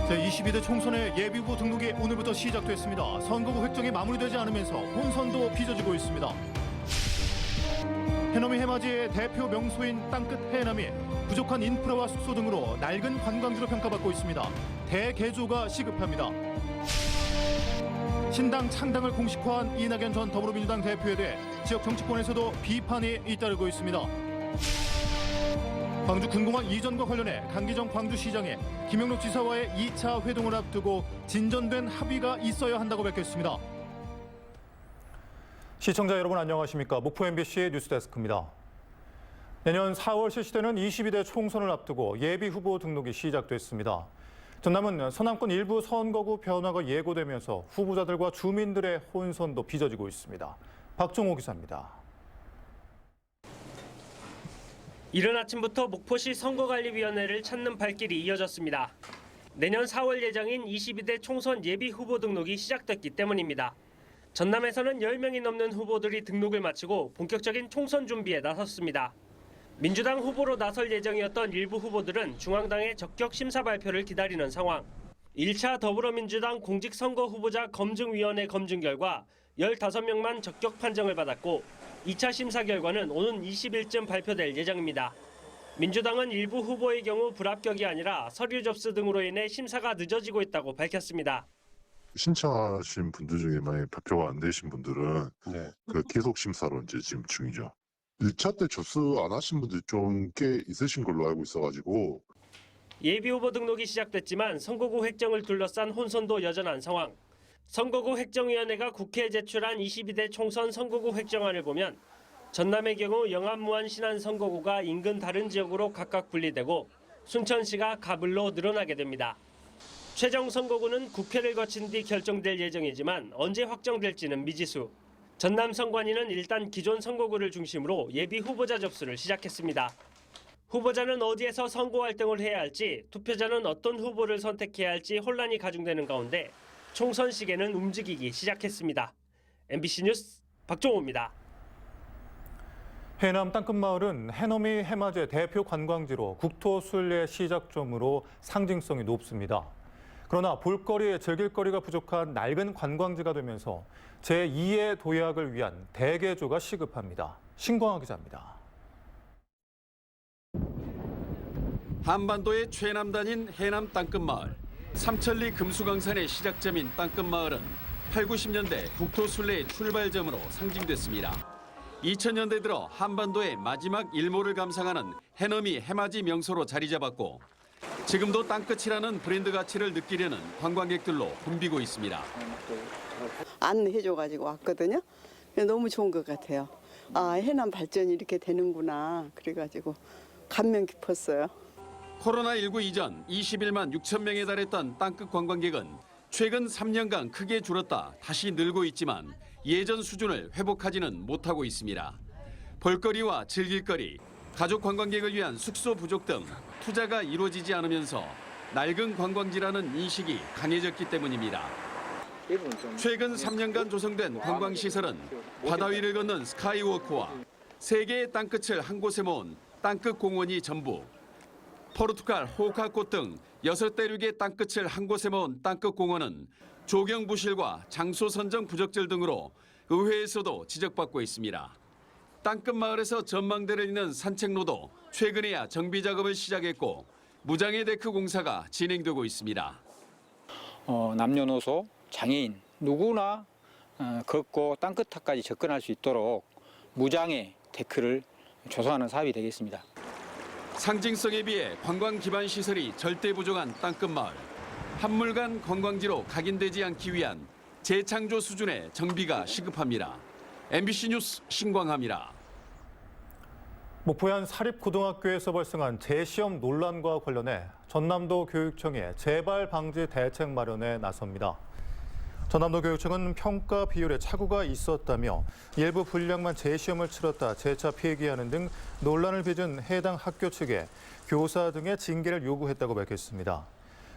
제22대 총선의 예비후보 등록이 오늘부터 시작됐습니다. 선거구 획정이 마무리되지 않으면서 혼선도 빚어지고 있습니다. 해넘이 해맞이의 대표 명소인 땅끝 해남이 부족한 인프라와 숙소 등으로 낡은 관광지로 평가받고 있습니다. 대개조가 시급합니다. 신당 창당을 공식화한 이낙연 전 더불어민주당 대표에 대해 지역 정치권에서도 비판이 잇따르고 있습니다. 광주 군공항 이전과 관련해 강기정 광주시장이 김영록 지사와의 2차 회동을 앞두고 진전된 합의가 있어야 한다고 밝혔습니다. 시청자 여러분 안녕하십니까? 목포 MBC 뉴스데스크입니다. 내년 4월 실시되는 22대 총선을 앞두고 예비 후보 등록이 시작됐습니다. 전남은 서남권 일부 선거구 변화가 예고되면서 후보자들과 주민들의 혼선도 빚어지고 있습니다. 박종호 기자입니다. 이른 아침부터 목포시 선거관리위원회를 찾는 발길이 이어졌습니다. 내년 4월 예정인 22대 총선 예비 후보 등록이 시작됐기 때문입니다. 전남에서는 10명이 넘는 후보들이 등록을 마치고 본격적인 총선 준비에 나섰습니다. 민주당 후보로 나설 예정이었던 일부 후보들은 중앙당의 적격 심사 발표를 기다리는 상황. 1차 더불어민주당 공직선거 후보자 검증위원회 검증 결과 15명만 적격 판정을 받았고 2차 심사 결과는 오는 20일쯤 발표될 예정입니다. 민주당은 일부 후보의 경우 불합격이 아니라 서류 접수 등으로 인해 심사가 늦어지고 있다고 밝혔습니다. 신청하신 분들 중에 만약에 발표가 안 되신 분들은 그 계속 심사로 이제 지금 중이죠. 1차 때 접수 안 하신 분들 좀 꽤 있으신 걸로 알고 있어가지고. 예비 후보 등록이 시작됐지만 선거구 획정을 둘러싼 혼선도 여전한 상황. 선거구 획정위원회가 국회에 제출한 22대 총선 선거구 획정안을 보면 전남의 경우 영암무안 신안 선거구가 인근 다른 지역으로 각각 분리되고 순천시가 가불로 늘어나게 됩니다. 최종 선거구는 국회를 거친 뒤 결정될 예정이지만 언제 확정될지는 미지수. 전남 선관위는 일단 기존 선거구를 중심으로 예비 후보자 접수를 시작했습니다. 후보자는 어디에서 선거 활동을 해야 할지, 투표자는 어떤 후보를 선택해야 할지 혼란이 가중되는 가운데 총선 시계는 움직이기 시작했습니다. MBC 뉴스 박종호입니다. 해남 땅끝마을은 해넘이 해맞이의 대표 관광지로 국토순례 시작점으로 상징성이 높습니다. 그러나 볼거리, 즐길거리가 부족한 낡은 관광지가 되면서 제2의 도약을 위한 대개조가 시급합니다. 신광하 기자입니다. 한반도의 최남단인 해남 땅끝마을. 삼천리 금수강산의 시작점인 땅끝마을은 8, 90년대 국토순례의 출발점으로 상징됐습니다. 2000년대 들어 한반도의 마지막 일몰을 감상하는 해넘이 해맞이 명소로 자리 잡았고 지금도 땅끝이라는 브랜드 가치를 느끼려는 관광객들로 붐비고 있습니다. 안내해줘가지고 왔거든요. 너무 좋은 것 같아요. 아, 해남 발전이 이렇게 되는구나. 그래가지고 감명 깊었어요. 코로나19 이전 21만 6천 명에 달했던 땅끝 관광객은 최근 3년간 크게 줄었다 다시 늘고 있지만 예전 수준을 회복하지는 못하고 있습니다. 볼거리와 즐길거리, 가족 관광객을 위한 숙소 부족 등 투자가 이루어지지 않으면서 낡은 관광지라는 인식이 강해졌기 때문입니다. 최근 3년간 조성된 관광시설은 바다 위를 걷는 스카이워크와 세 개의 땅끝을 한 곳에 모은 땅끝 공원이 전부, 포르투갈 호카꽃 등 6대륙의 땅끝을 한 곳에 모은 땅끝 공원은 조경 부실과 장소 선정 부적절 등으로 의회에서도 지적받고 있습니다. 땅끝 마을에서 전망대를 잇는 산책로도 최근에야 정비 작업을 시작했고 무장애 데크 공사가 진행되고 있습니다. 남녀노소, 장애인 누구나 걷고 땅끝까지 접근할 수 있도록 무장애 데크를 조성하는 사업이 되겠습니다. 상징성에 비해 관광 기반 시설이 절대 부족한 땅끝 마을. 한물간 관광지로 각인되지 않기 위한 재창조 수준의 정비가 시급합니다. MBC 뉴스 신광하입니다. 목포의 한 사립고등학교에서 발생한 재시험 논란과 관련해 전남도 교육청이 재발 방지 대책 마련에 나섭니다. 전남도 교육청은 평가 비율에 착오가 있었다며 일부 분량만 재시험을 치렀다 재차 폐기하는 등 논란을 빚은 해당 학교 측에 교사 등의 징계를 요구했다고 밝혔습니다.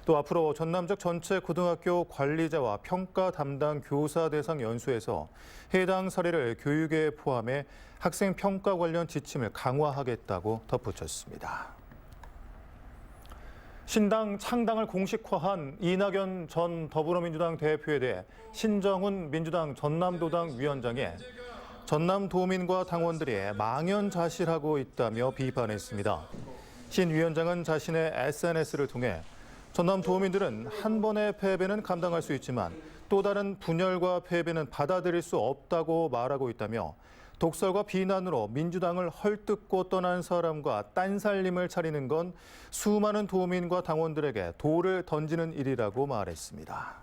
또 앞으로 전남 적 전체 고등학교 관리자와 평가 담당 교사 대상 연수에서 해당 사례를 교육에 포함해 학생 평가 관련 지침을 강화하겠다고 덧붙였습니다. 신당 창당을 공식화한 이낙연 전 더불어민주당 대표에 대해 신정훈 민주당 전남도당 위원장이 전남도민과 당원들이 망연자실하고 있다며 비판했습니다. 신 위원장은 자신의 SNS를 통해 전남도민들은 한 번의 패배는 감당할 수 있지만 또 다른 분열과 패배는 받아들일 수 없다고 말하고 있다며 독설과 비난으로 민주당을 헐뜯고 떠난 사람과 딴살림을 차리는 건 수많은 도민과 당원들에게 돌을 던지는 일이라고 말했습니다.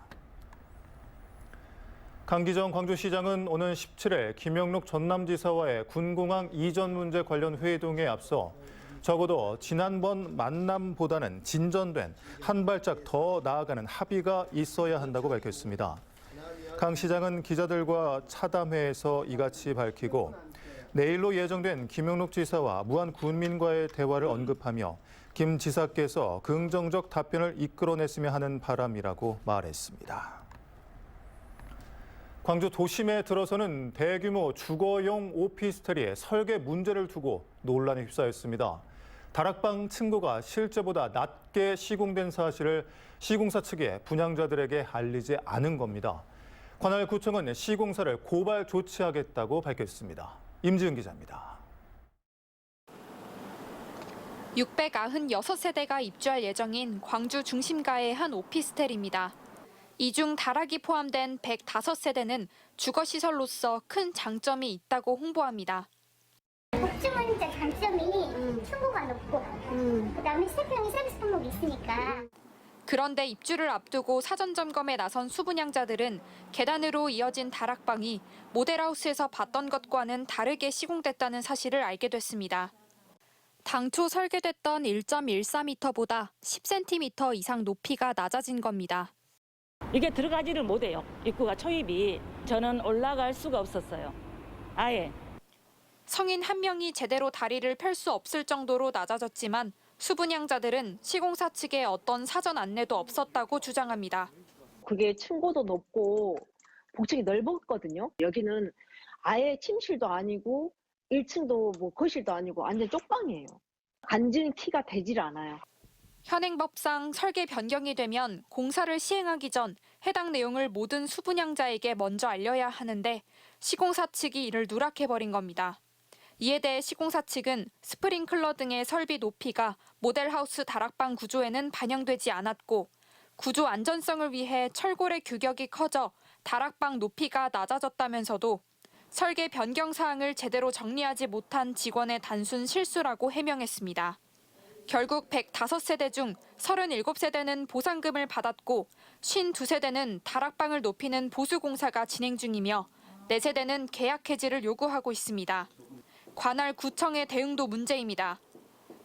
강기정 광주시장은 오는 17일 김영록 전남지사와의 군공항 이전 문제 관련 회동에 앞서 적어도 지난번 만남보다는 진전된 한 발짝 더 나아가는 합의가 있어야 한다고 밝혔습니다. 강 시장은 기자들과 차담회에서 이같이 밝히고 내일로 예정된 김영록 지사와 무한 군민과의 대화를 언급하며 김 지사께서 긍정적 답변을 이끌어냈으면 하는 바람이라고 말했습니다. 광주 도심에 들어서는 대규모 주거용 오피스텔이 설계 문제를 두고 논란에 휩싸였습니다. 다락방 층고가 실제보다 낮게 시공된 사실을 시공사 측이 분양자들에게 알리지 않은 겁니다. 관할 구청은 시공사를 고발 조치하겠다고 밝혔습니다. 임지은 기자입니다. 696세대가 입주할 예정인 광주 중심가의 한 오피스텔입니다. 이 중 다락이 포함된 105세대는 주거시설로서 큰 장점이 있다고 홍보합니다. 복층은 이제 장점이 층고가 높고 그다음에 세평이 서비스 품목이 있으니까. 그런데 입주를 앞두고 사전 점검에 나선 수분양자들은 계단으로 이어진 다락방이 모델하우스에서 봤던 것과는 다르게 시공됐다는 사실을 알게 됐습니다. 당초 설계됐던 1.14m보다 10cm 이상 높이가 낮아진 겁니다. 이게 들어가지를 못해요. 입구가 초입이. 저는 올라갈 수가 없었어요. 아예. 성인 한 명이 제대로 다리를 펼 수 없을 정도로 낮아졌지만 수분양자들은 시공사 측에 어떤 사전 안내도 없었다고 주장합니다. 그게 층고도 높고 복층이 넓었거든요. 여기는 아예 침실도 아니고 1층도 뭐 거실도 아니고 완전 쪽방이에요. 앉은 키가 되질 않아요. 현행법상 설계 변경이 되면 공사를 시행하기 전 해당 내용을 모든 수분양자에게 먼저 알려야 하는데 시공사 측이 이를 누락해버린 겁니다. 이에 대해 시공사 측은 스프링클러 등의 설비 높이가 모델하우스 다락방 구조에는 반영되지 않았고 구조 안전성을 위해 철골의 규격이 커져 다락방 높이가 낮아졌다면서도 설계 변경 사항을 제대로 정리하지 못한 직원의 단순 실수라고 해명했습니다. 결국 105세대 중 37세대는 보상금을 받았고 52세대는 다락방을 높이는 보수 공사가 진행 중이며 4세대는 계약 해지를 요구하고 있습니다. 관할 구청의 대응도 문제입니다.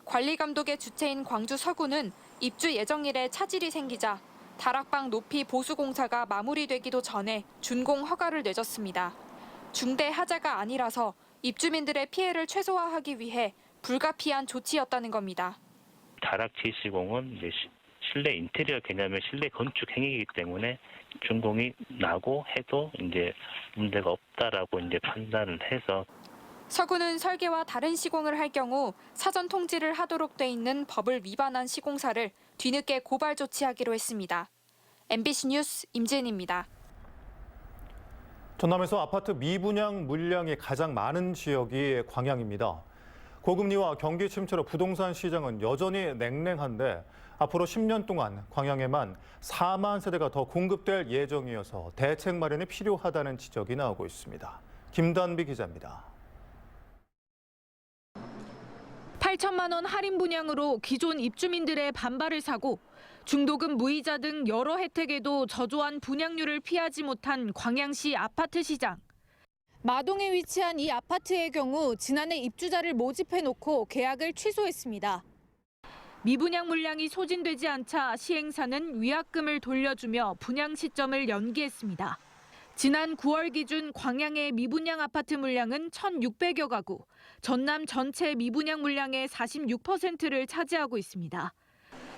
관리감독의 주체인 광주 서구는 입주 예정일에 차질이 생기자 다락방 높이 보수 공사가 마무리되기도 전에 준공 허가를 내줬습니다. 중대 하자가 아니라서 입주민들의 피해를 최소화하기 위해 불가피한 조치였다는 겁니다. 다락 재시공은 이제 실내 인테리어 개념의 실내 건축 행위이기 때문에 준공이 나고 해도 이제 문제가 없다라고 이제 판단을 해서. 서구는 설계와 다른 시공을 할 경우 사전 통지를 하도록 돼 있는 법을 위반한 시공사를 뒤늦게 고발 조치하기로 했습니다. MBC 뉴스 임지은입니다. 전남에서 아파트 미분양 물량이 가장 많은 지역이 광양입니다. 고금리와 경기 침체로 부동산 시장은 여전히 냉랭한데 앞으로 10년 동안 광양에만 4만 세대가 더 공급될 예정이어서 대책 마련이 필요하다는 지적이 나오고 있습니다. 김단비 기자입니다. 8천만 원 할인 분양으로 기존 입주민들의 반발을 사고 중도금 무이자 등 여러 혜택에도 저조한 분양률을 피하지 못한 광양시 아파트 시장. 마동에 위치한 이 아파트의 경우 지난해 입주자를 모집해놓고 계약을 취소했습니다. 미분양 물량이 소진되지 않자 시행사는 위약금을 돌려주며 분양 시점을 연기했습니다. 지난 9월 기준 광양의 미분양 아파트 물량은 1,600여 가구, 전남 전체 미분양 물량의 46%를 차지하고 있습니다.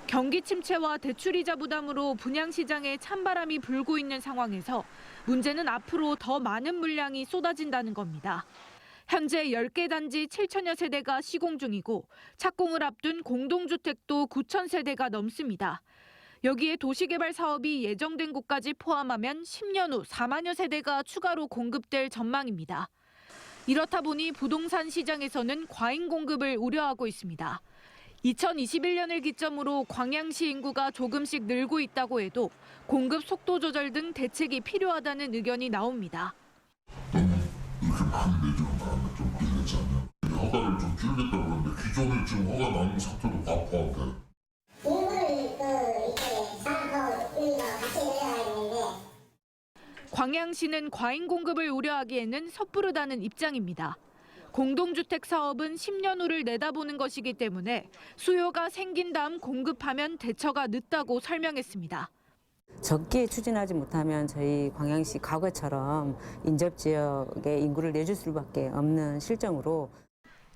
경기 침체와 대출이자 부담으로 분양 시장에 찬바람이 불고 있는 상황에서 문제는 앞으로 더 많은 물량이 쏟아진다는 겁니다. 현재 10개 단지 7천여 세대가 시공 중이고 착공을 앞둔 공동주택도 9천 세대가 넘습니다. 여기에 도시개발 사업이 예정된 곳까지 포함하면 10년 후 4만여 세대가 추가로 공급될 전망입니다. 이렇다 보니 부동산 시장에서는 과잉 공급을 우려하고 있습니다. 2021년을 기점으로 광양시 인구가 조금씩 늘고 있다고 해도 공급 속도 조절 등 대책이 필요하다는 의견이 나옵니다. 이렇게 많이 내주는 바람에 좀 그렇지 않냐. 허가를 좀 줄이겠다 그러는데 기존에 지금 허가 나온 상태도 다 포함돼. 광양시는 과잉 공급을 우려하기에는 섣부르다는 입장입니다. 공동주택 사업은 10년 후를 내다보는 것이기 때문에 수요가 생긴 다음 공급하면 대처가 늦다고 설명했습니다. 적게 추진하지 못하면 저희 광양시 과거처럼 인접지역에 인구를 내줄 수밖에 없는 실정으로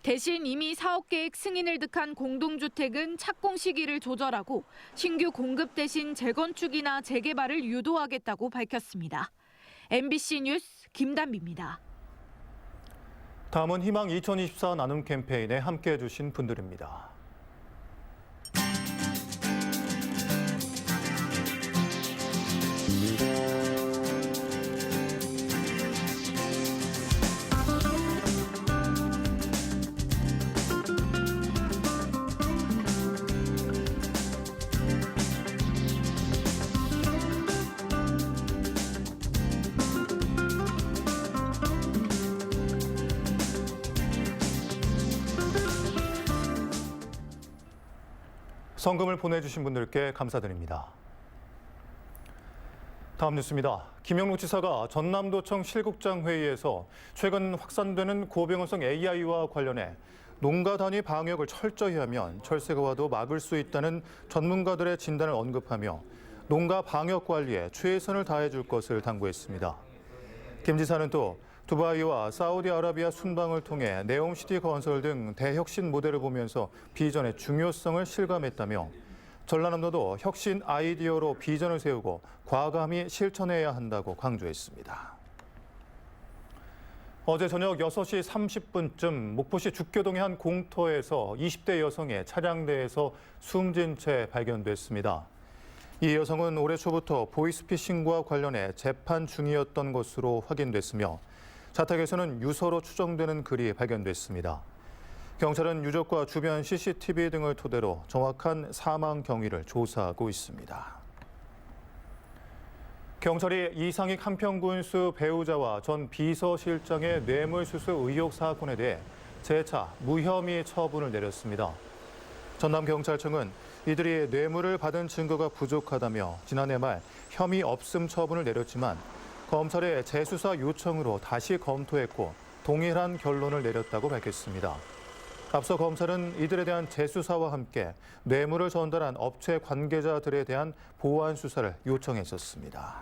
대신 이미 사업 계획 승인을 득한 공동주택은 착공 시기를 조절하고 신규 공급 대신 재건축이나 재개발을 유도하겠다고 밝혔습니다. MBC 뉴스 김단비입니다. 다음은 희망 2024 나눔 캠페인에 함께해 주신 분들입니다. 성금을 보내주신 분들께 감사드립니다. 다음 뉴스입니다. 김영록 지사가 전남도청 실국장 회의에서 최근 확산되는 고병원성 AI와 관련해 농가 단위 방역을 철저히 하면 철새가 와도 막을 수 있다는 전문가들의 진단을 언급하며 농가 방역 관리에 최선을 다해줄 것을 당부했습니다. 김 지사는 또 두바이와 사우디아라비아 순방을 통해 네옴시티 건설 등 대혁신 모델을 보면서 비전의 중요성을 실감했다며 전라남도도 혁신 아이디어로 비전을 세우고 과감히 실천해야 한다고 강조했습니다. 어제 저녁 6시 30분쯤 목포시 죽교동의 한 공터에서 20대 여성의 차량 내에서 숨진 채 발견됐습니다. 이 여성은 올해 초부터 보이스피싱과 관련해 재판 중이었던 것으로 확인됐으며 자택에서는 유서로 추정되는 글이 발견됐습니다. 경찰은 유족과 주변 CCTV 등을 토대로 정확한 사망 경위를 조사하고 있습니다. 경찰이 이상익 한평군수 배우자와 전 비서실장의 뇌물수수 의혹 사건에 대해 재차 무혐의 처분을 내렸습니다. 전남경찰청은 이들이 뇌물을 받은 증거가 부족하다며 지난해 말 혐의 없음 처분을 내렸지만 검찰의 재수사 요청으로 다시 검토했고 동일한 결론을 내렸다고 밝혔습니다. 앞서 검찰은 이들에 대한 재수사와 함께 뇌물을 전달한 업체 관계자들에 대한 보완 수사를 요청했었습니다.